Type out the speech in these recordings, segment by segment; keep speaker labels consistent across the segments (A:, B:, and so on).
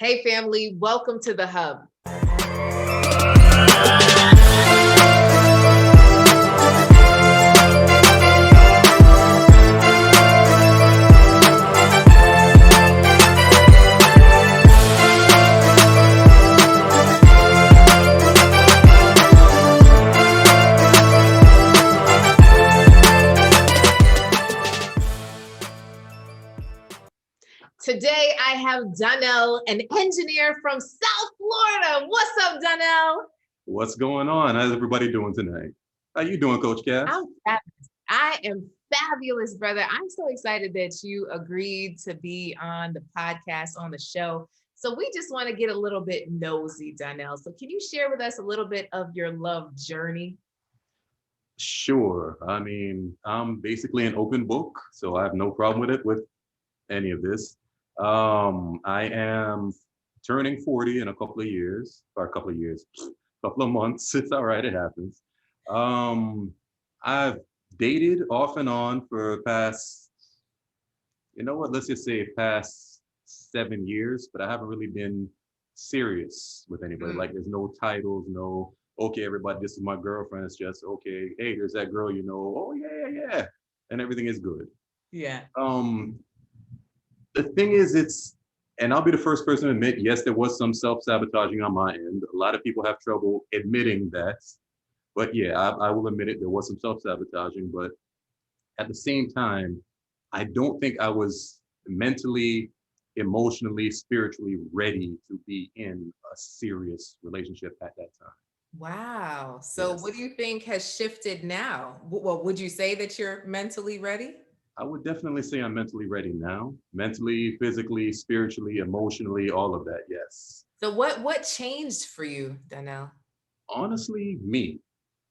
A: Hey family, welcome to the Hub. Today, I have Donnell, an engineer from South Florida. What's up, Donnell?
B: What's going on? How's everybody doing tonight? How you doing, Coach Cass?
A: I'm fabulous. I am fabulous, brother. I'm so excited that you agreed to be on the podcast, on the show. So we just want to get a little bit nosy, Donnell. So can you share with us a little bit of your love journey?
B: Sure. I mean, I'm basically an open book, so I have no problem with any of this. I am turning 40 in a couple of years, couple of months. It's all right, it happens. I've dated off and on for past, let's just say past 7 years, but I haven't really been serious with anybody. Like there's no titles, no, okay, everybody, this is my girlfriend. It's just, okay, hey, there's that girl, oh yeah. And everything is good.
A: Yeah.
B: The thing is, and I'll be the first person to admit, yes, there was some self-sabotaging on my end. A lot of people have trouble admitting that. But yeah, I will admit it, there was some self-sabotaging. But at the same time, I don't think I was mentally, emotionally, spiritually ready to be in a serious relationship at that time.
A: Wow. So
B: Yes.
A: what do you think has shifted now? Well, would you say that you're mentally ready?
B: I would definitely say I'm mentally ready now. Mentally, physically, spiritually, emotionally, all of that, yes.
A: So what changed for you, Donnell?
B: Honestly, me.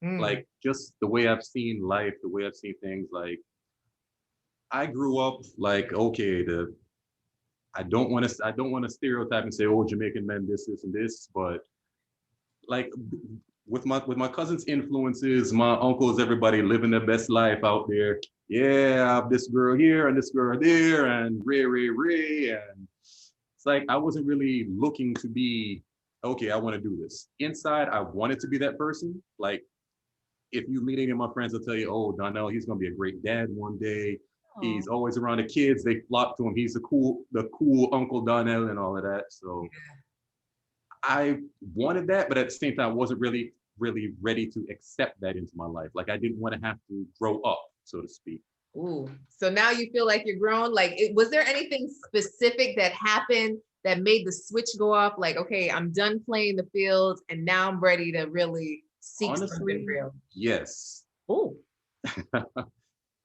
B: Like just the way I've seen life, the way I've seen things. Like I grew up like, okay, I don't want to stereotype and say, oh, Jamaican men this and this, but like with my cousin's influences, my uncles, everybody living their best life out there. Yeah, I have this girl here and this girl there and Ray. And it's like I wasn't really looking to be, okay, I want to do this. Inside, I wanted to be that person. Like if you meet any of my friends, they'll tell you, oh, Donnell, he's gonna be a great dad one day. He's always around the kids. They flock to him. He's the cool Uncle Donnell and all of that. So I wanted that, but at the same time, I wasn't really ready to accept that into my life. Like I didn't want to have to grow up, so to speak.
A: Ooh, so now you feel like you're grown. Like, was there anything specific that happened that made the switch go off? Like, okay, I'm done playing the field, and now I'm ready to really seek something real.
B: Yes.
A: Ooh.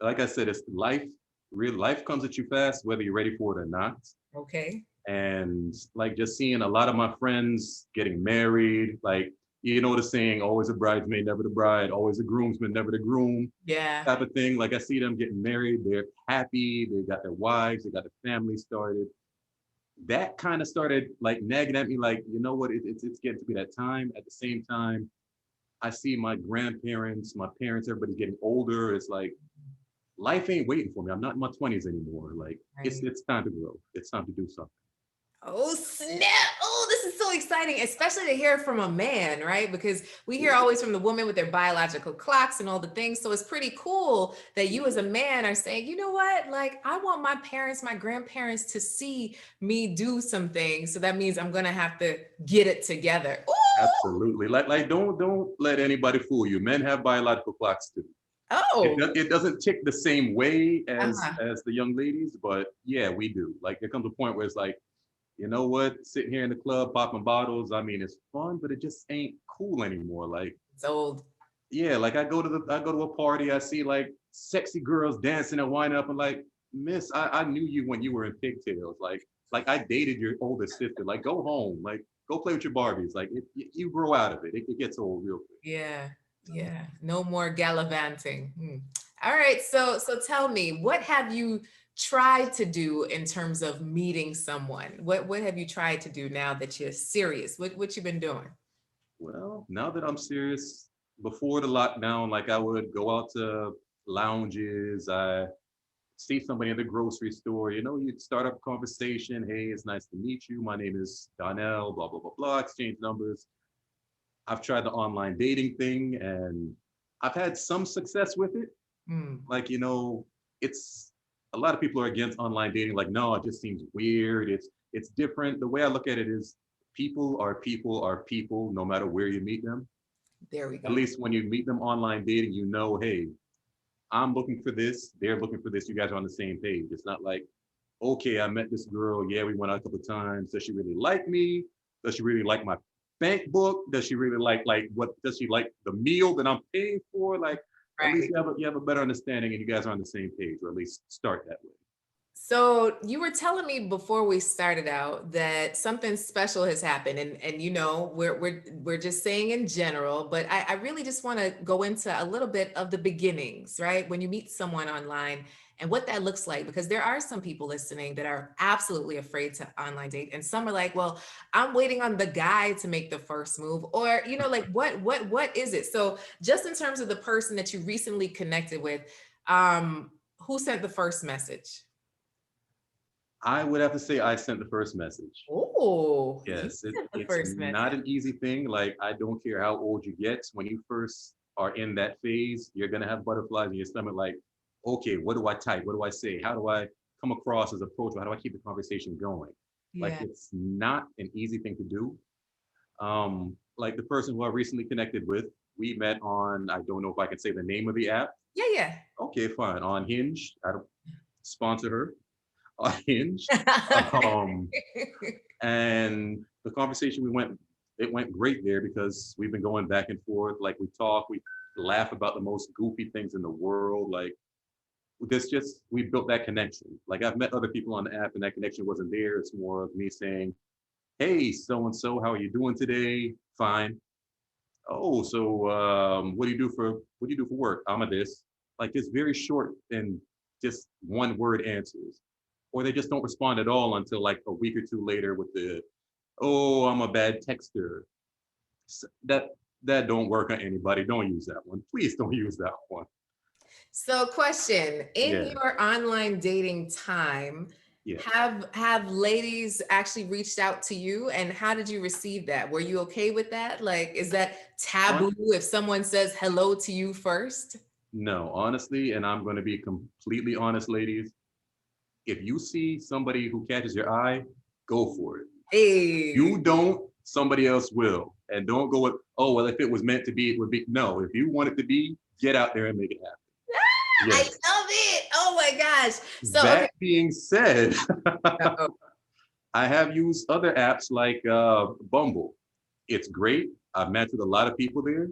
B: Like I said, it's life. Real life comes at you fast, whether you're ready for it or not.
A: Okay.
B: And like just seeing a lot of my friends getting married, like the saying, always a bridesmaid, never the bride, always a groomsman, never the groom.
A: Yeah.
B: Type of thing. Like I see them getting married, they're happy, they got their wives, they got their family started. That kind of started like nagging at me, like, you know what, it's getting to be that time. At the same time, I see my grandparents, my parents, everybody's getting older. It's like life ain't waiting for me. I'm not in my 20s anymore. Like it's time to grow. It's time to do something.
A: Oh, snap. Oh, this is so exciting, especially to hear from a man, right? Because we hear always from the woman with their biological clocks and all the things. So it's pretty cool that you as a man are saying, you know what? Like, I want my parents, my grandparents to see me do some things. So that means I'm going to have to get it together. Ooh!
B: Absolutely. Like don't let anybody fool you. Men have biological clocks too.
A: Oh.
B: It doesn't tick the same way as the young ladies, but yeah, we do. Like there comes a point where it's like, you know what, sitting here in the club popping bottles, I mean it's fun, but it just ain't cool anymore. Like
A: it's old.
B: Yeah, like I go to a party, I see like sexy girls dancing and winding up and like, miss, I knew you when you were in pigtails. Like I dated your oldest sister. Like go home, like go play with your Barbies. Like you grow out of it. It gets old real quick.
A: Yeah, no more gallivanting. All right, so tell me, what have you tried to do in terms of meeting someone? What have you tried to do now that you're serious? What you been doing?
B: Well, now that I'm serious, before the lockdown, like I would go out to lounges, I see somebody in the grocery store, you know, you'd start up a conversation. Hey, it's nice to meet you. My name is Donnell, blah, blah, blah, blah, exchange numbers. I've tried the online dating thing and I've had some success with it. Like, you know, it's a lot of people are against online dating. Like, no, it just seems weird. It's different. The way I look at it is people are people are people, no matter where you meet them.
A: There we go.
B: At least when you meet them online dating, you know, hey, I'm looking for this. They're looking for this. You guys are on the same page. It's not like, okay, I met this girl. Yeah, we went out a couple of times. Does she really like me? Does she really like my bank book? Does she really like what? Does she like the meal that I'm paying for? Like, right. At least you have a better understanding, and you guys are on the same page, or at least start that way.
A: So you were telling me before we started out that something special has happened, and you know we're just saying in general, but I really just want to go into a little bit of the beginnings, right? When you meet someone online and what that looks like, because there are some people listening that are absolutely afraid to online date, and some are like, well, I'm waiting on the guy to make the first move, or you know, like what is it? So just in terms of the person that you recently connected with, who sent the first message?
B: I would have to say I sent the first message.
A: Oh,
B: yes, it's not an easy thing. Like, I don't care how old you get. When you first are in that phase, you're gonna have butterflies in your stomach. Like, okay, what do I type? What do I say? How do I come across as approachable? How do I keep the conversation going? Yeah. Like, it's not an easy thing to do. Like the person who I recently connected with, we met on, I don't know if I can say the name of the app.
A: Yeah.
B: Okay, fine. On Hinge. I don't sponsor her. On Hinge. And the conversation it went great there because we've been going back and forth. Like, we talk, we laugh about the most goofy things in the world. Like, we built that connection. Like, I've met other people on the app and that connection wasn't there. It's more of me saying, hey, so-and-so, how are you doing today? Fine. Oh, so what do you do for work? I'm a this. Like, it's very short and just one word answers. Or they just don't respond at all until like a week or two later with the, oh, I'm a bad texter. So that don't work on anybody. Don't use that one. Please don't use that one.
A: So question, in your online dating time, have ladies actually reached out to you, and how did you receive that? Were you okay with that? Like, is that taboo if someone says hello to you first?
B: No, honestly, and I'm going to be completely honest, ladies. If you see somebody who catches your eye, go for it.
A: Hey.
B: You don't, somebody else will. And don't go with, oh, well, if it was meant to be, it would be. No, if you want it to be, get out there and make it happen.
A: Yes. I love it. Oh my gosh. So
B: that being said, I have used other apps like Bumble. It's great. I've matched with a lot of people there.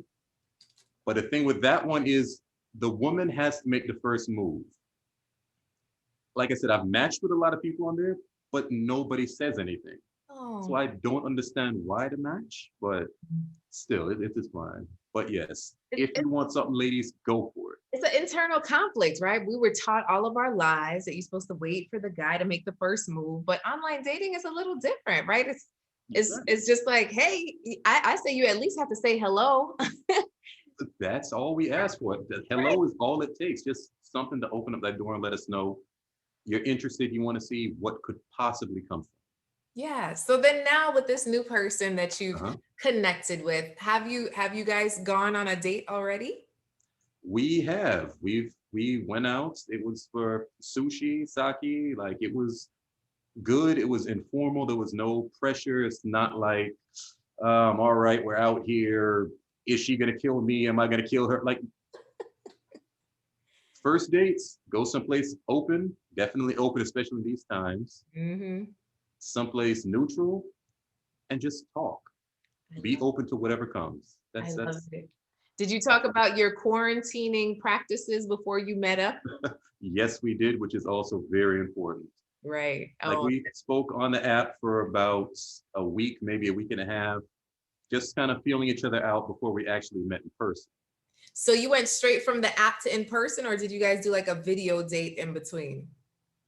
B: But the thing with that one is the woman has to make the first move. Like I said, I've matched with a lot of people on there, but nobody says anything. Oh. So I don't understand why to match, but still, it is fine. But yes, if you want something, ladies, go for it.
A: It's an internal conflict, right? We were taught all of our lives that you're supposed to wait for the guy to make the first move, but online dating is a little different, right? It's just like, hey, I say you at least have to say hello.
B: That's all we ask for. Hello is all it takes. Just something to open up that door and let us know you're interested. You want to see what could possibly come from.
A: Yeah. So then now with this new person that you've connected with, have you guys gone on a date already?
B: We have. We went out. It was for sushi, sake. Like, it was good. It was informal. There was no pressure. It's not like, all right, we're out here. Is she gonna kill me? Am I gonna kill her? Like, first dates, go someplace open, definitely open, especially in these times. Someplace neutral, and just talk. Be open to whatever comes.
A: I love it. Did you talk about your quarantining practices before you met up?
B: Yes, we did, which is also very important.
A: Right.
B: Like, we spoke on the app for about a week, maybe a week and a half, just kind of feeling each other out before we actually met in person.
A: So you went straight from the app to in person, or did you guys do like a video date in between?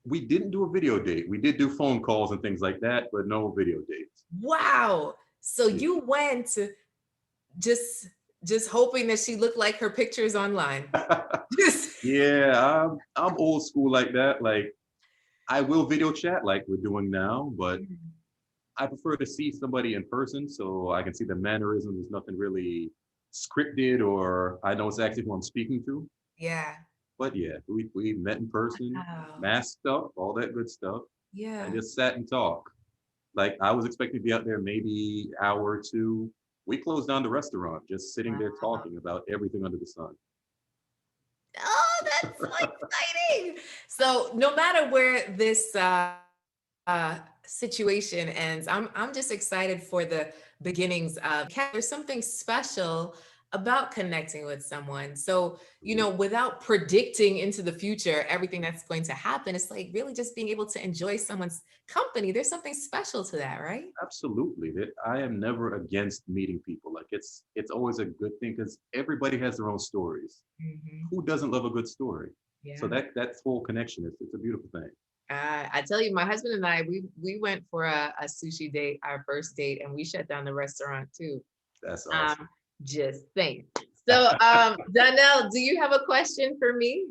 B: We didn't do a video date. We did do phone calls and things like that, but no video dates.
A: Wow. So you went just just hoping that she looked like her pictures online.
B: Yeah, I'm old school like that. Like I will video chat like we're doing now, but I prefer to see somebody in person so I can see the mannerisms. There's nothing really scripted or I know it's actually who I'm speaking to.
A: Yeah.
B: But yeah, we met in person,
A: Wow.
B: masked up, all that good stuff, and
A: Yeah.
B: just sat and talked. Like I was expecting to be out there maybe hour or two. We closed down the restaurant, just sitting there
A: Wow.
B: talking about everything under the sun.
A: Oh, that's so exciting. So no matter where this situation ends, I'm just excited for the beginnings of there's something special about connecting with someone. So, without predicting into the future everything that's going to happen, it's like really just being able to enjoy someone's company. There's something special to that, right?
B: Absolutely. I am never against meeting people. Like it's always a good thing because everybody has their own stories.
A: Hmm.
B: Who doesn't love a good story? So
A: Yeah.
B: that whole connection is it's a beautiful thing.
A: I tell you, my husband and I, we went for a sushi date, our first date, and we shut down the restaurant too.
B: That's awesome.
A: Um, just saying. So, Donnell, do you have a question for me?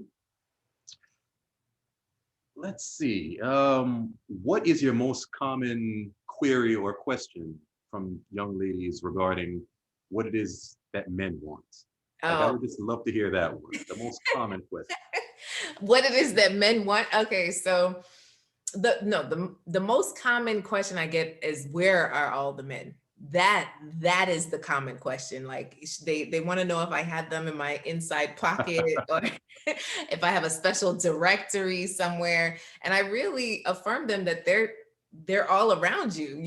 B: Let's see. What is your most common query or question from young ladies regarding what it is that men want? Like, I
A: Oh,
B: would just love to hear that one. The most common question.
A: what it is that men want? Okay, so the most common question I get is where are all the men? That is the common question. Like they want to know if I have them in my inside pocket or if I have a special directory somewhere. And I really affirm them that they're all around you.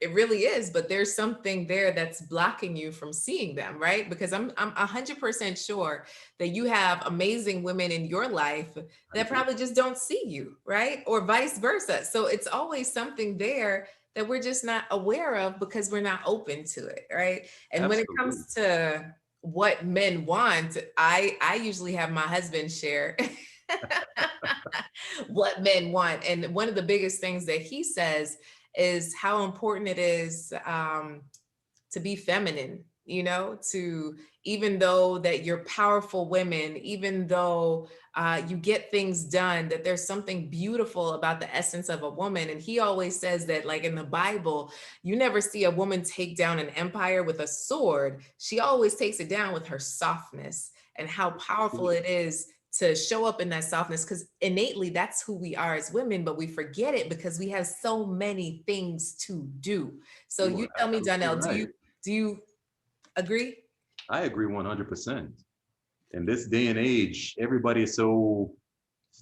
A: It really is, but there's something there that's blocking you from seeing them, right? Because I'm 100% sure that you have amazing women in your life
B: I
A: that
B: do.
A: probably just don't see you, right? Or vice versa. So it's always something there that we're just not aware of because we're not open to it, right? And when it
B: Absolutely.
A: comes to what men want, I usually have my husband share what men want. And one of the biggest things that he says is how important it is to be feminine, to even though that you're powerful women, even though you get things done, that there's something beautiful about the essence of a woman. And he always says that, like in the Bible, you never see a woman take down an empire with a sword. She always takes it down with her softness, and how powerful it is to show up in that softness, because innately that's who we are as women, but we forget it because we have so many things to do. So
B: You
A: you
B: are
A: tell me,
B: absolutely
A: Donnell,
B: right.
A: do you agree?
B: I agree 100%. In this day and age, everybody is so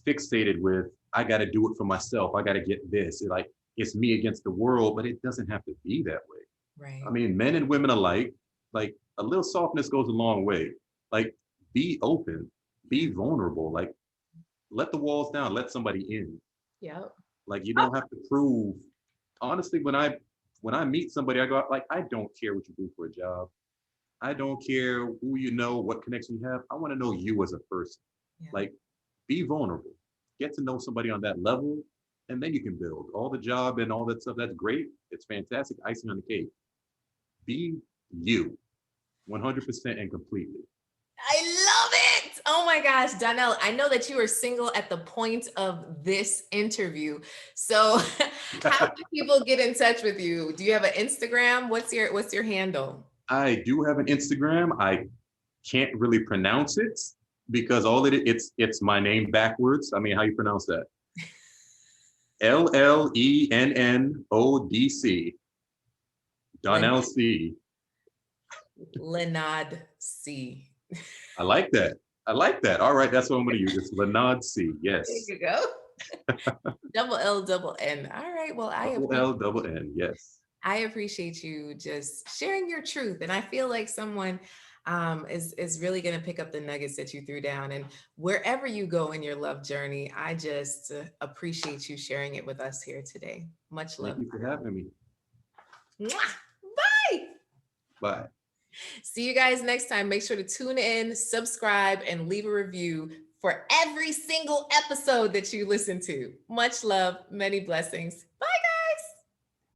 B: fixated with, I got to do it for myself. I got to get this. Like, it's me against the world, but it doesn't have to be that way. I
A: Right.
B: mean, men and women alike, like a little softness goes a long way. Like, be open,
A: Yeah.
B: be vulnerable. Like, let the walls down, let somebody in.
A: Yep.
B: Like, you don't have to prove. Honestly, when I meet somebody, I go out like, I don't care what you do for a job. I don't care who you know, what connection you have. I want to know you as a person.
A: Yeah.
B: Like, be vulnerable. Get to know somebody on that level, and then you can build. All the job and all that stuff, that's great. It's fantastic. Icing on the cake. Be you 100% and completely.
A: I love it. Oh my gosh, Donnell, I know that you are single at the point of this interview. So how do people get in touch with you? Do you have an Instagram? What's your handle?
B: I do have an Instagram. I can't really pronounce it because all it's my name backwards. I mean, how you pronounce that? Lennodc.
A: Len-
B: Donnell C.
A: Lenad C.
B: I like that. I like that. All right, that's what I'm going to use. It's Lenod C.
A: There
B: Yes.
A: you go. Double L, double N. All right. Well,
B: Double L, double N. Yes.
A: I appreciate you just sharing your truth. And I feel like someone is really going to pick up the nuggets that you threw down. And wherever you go in your love journey, I just appreciate you sharing it with us here today. Much
B: Thank
A: love.
B: you for having me.
A: Mwah! Bye.
B: Bye.
A: See you guys next time. Make sure to tune in, subscribe, and leave a review for every single episode that you listen to. Much love, many blessings. Bye.